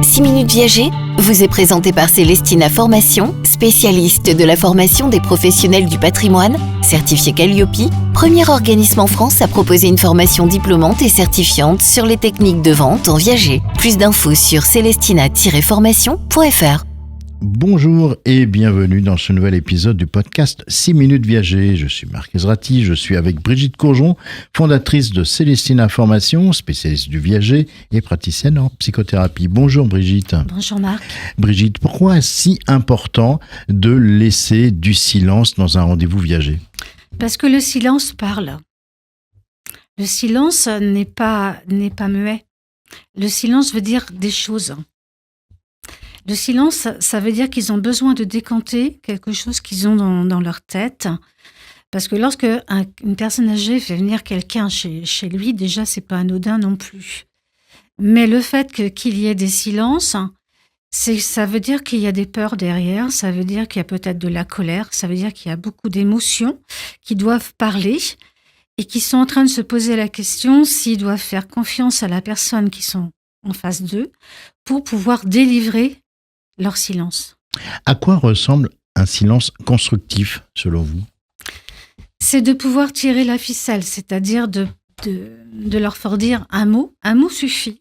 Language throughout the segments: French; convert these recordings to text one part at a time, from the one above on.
6 minutes viager vous est présenté par Célestina Formation, spécialiste de la formation des professionnels du patrimoine, certifié Calliope, premier organisme en France à proposer une formation diplômante et certifiante sur les techniques de vente en viager. Plus d'infos sur célestina-formation.fr. Bonjour et bienvenue dans ce nouvel épisode du podcast 6 minutes viager. Je suis Marc Ezrati, je suis avec Brigitte Courgeon, fondatrice de Célestina Formation, spécialiste du viager et praticienne en psychothérapie. Bonjour Brigitte. Bonjour Marc. Brigitte, pourquoi est-ce si important de laisser du silence dans un rendez-vous viager ? Parce que le silence parle. Le silence n'est pas muet. Le silence veut dire des choses. Le silence, ça veut dire qu'ils ont besoin de décanter quelque chose qu'ils ont dans leur tête. Parce que lorsque une personne âgée fait venir quelqu'un chez lui, déjà, c'est pas anodin non plus. Mais le fait qu'il y ait des silences, ça veut dire qu'il y a des peurs derrière, ça veut dire qu'il y a peut-être de la colère, ça veut dire qu'il y a beaucoup d'émotions qui doivent parler et qui sont en train de se poser la question s'ils doivent faire confiance à la personne qui sont en face d'eux pour pouvoir délivrer leur silence. À quoi ressemble un silence constructif, selon vous ? C'est de pouvoir tirer la ficelle, c'est-à-dire de leur faire dire un mot. Un mot suffit,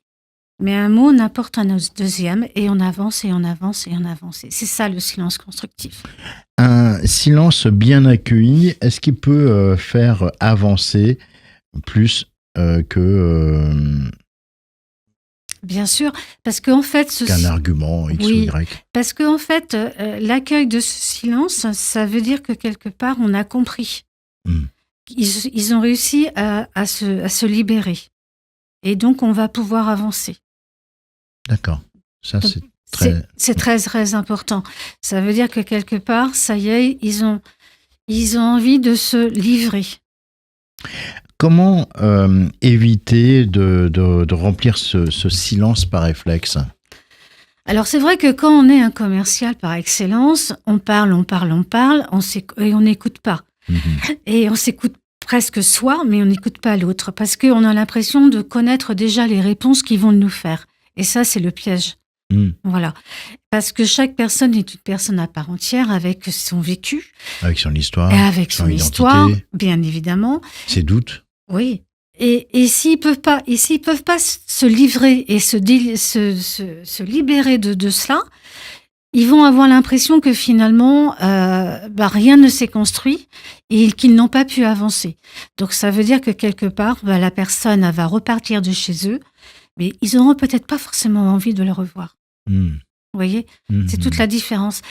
mais un mot n'apporte un deuxième, et on avance, et on avance, et on avance. Et c'est ça le silence constructif. Un silence bien accueilli, est-ce qu'il peut faire avancer plus que... Bien sûr, parce qu'en fait... qu'un argument X ou Y. Parce qu'en fait, l'accueil de ce silence, ça veut dire que quelque part, on a compris. Ils ont réussi à se libérer. Et donc, on va pouvoir avancer. D'accord. Ça, donc, c'est très, très important. Ça veut dire que quelque part, ça y est, ils ont envie de se livrer. Comment éviter de remplir ce silence par réflexe ? Alors, c'est vrai que quand on est un commercial par excellence, on parle, et on n'écoute pas. Et on s'écoute presque soi, mais on n'écoute pas l'autre, parce qu'on a l'impression de connaître déjà les réponses qu'ils vont nous faire. Et ça, c'est le piège. Voilà. Parce que chaque personne est une personne à part entière, avec son vécu. Avec son histoire. Et avec son histoire, bien évidemment. Ses doutes. Oui. Et s'ils peuvent pas se livrer et se libérer de cela, ils vont avoir l'impression que finalement, rien ne s'est construit et qu'ils n'ont pas pu avancer. Donc, ça veut dire que quelque part, la personne va repartir de chez eux, mais ils n'auront peut-être pas forcément envie de le revoir. Vous voyez ? C'est toute la différence.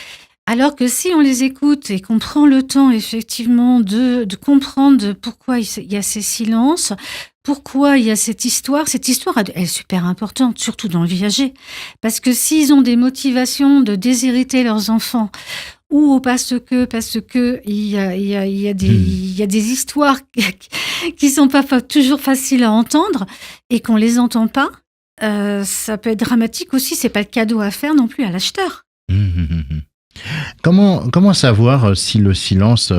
Alors que si on les écoute et qu'on prend le temps, effectivement, de comprendre pourquoi il y a ces silences, pourquoi il y a cette histoire elle est super importante, surtout dans le viager. Parce que s'ils ont des motivations de déshériter leurs enfants, ou parce que il y a des histoires qui sont pas toujours faciles à entendre, et qu'on les entend pas, ça peut être dramatique aussi, c'est pas le cadeau à faire non plus à l'acheteur. Comment savoir si le silence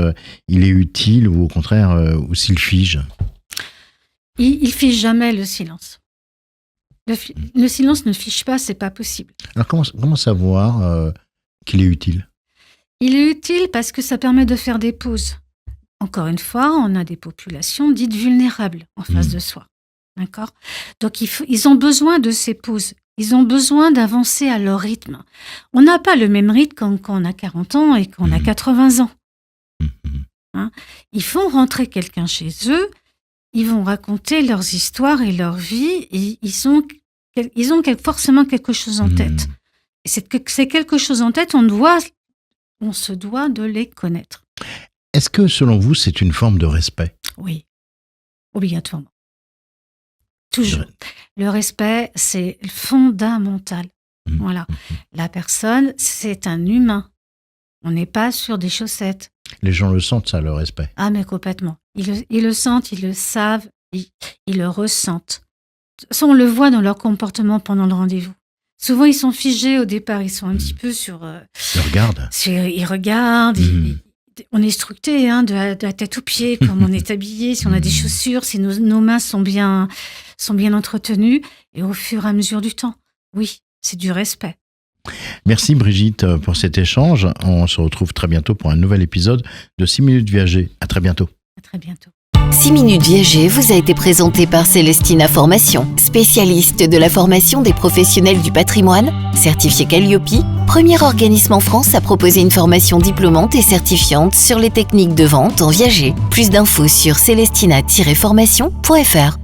il est utile ou au contraire ou s'il fige ? Il fige jamais le silence. Le silence ne fige pas, c'est pas possible. Alors comment savoir qu'il est utile ? Il est utile parce que ça permet de faire des pauses. Encore une fois, on a des populations dites vulnérables en face de soi. D'accord ? Donc ils ont besoin de ces pauses. Ils ont besoin d'avancer à leur rythme. On n'a pas le même rythme quand on a 40 ans et quand on a 80 ans. Ils font rentrer quelqu'un chez eux, ils vont raconter leurs histoires et leur vie, et ils ont forcément quelque chose en tête. Et c'est quelque chose en tête, on se doit de les connaître. Est-ce que, selon vous, c'est une forme de respect ? Oui, obligatoirement. Toujours. Le respect, c'est fondamental. Voilà. La personne, c'est un humain. On n'est pas sur des chaussettes. Les gens le sentent, ça, le respect. Ah, mais complètement. Ils le sentent, ils le savent, ils le ressentent. Ça, on le voit dans leur comportement pendant le rendez-vous. Souvent, ils sont figés au départ. Ils sont un petit peu sur... Ils regardent. Ils regardent. On est structé de la tête aux pieds, comme on est habillé, si on a des chaussures, si nos mains sont bien entretenues. Et au fur et à mesure du temps, oui, c'est du respect. Merci Brigitte pour cet échange. On se retrouve très bientôt pour un nouvel épisode de 6 minutes viager. À très bientôt. À très bientôt. 6 minutes viager vous a été présenté par Célestina Formation, spécialiste de la formation des professionnels du patrimoine, certifié Calliope, premier organisme en France à proposer une formation diplômante et certifiante sur les techniques de vente en viager. Plus d'infos sur celestina-formation.fr.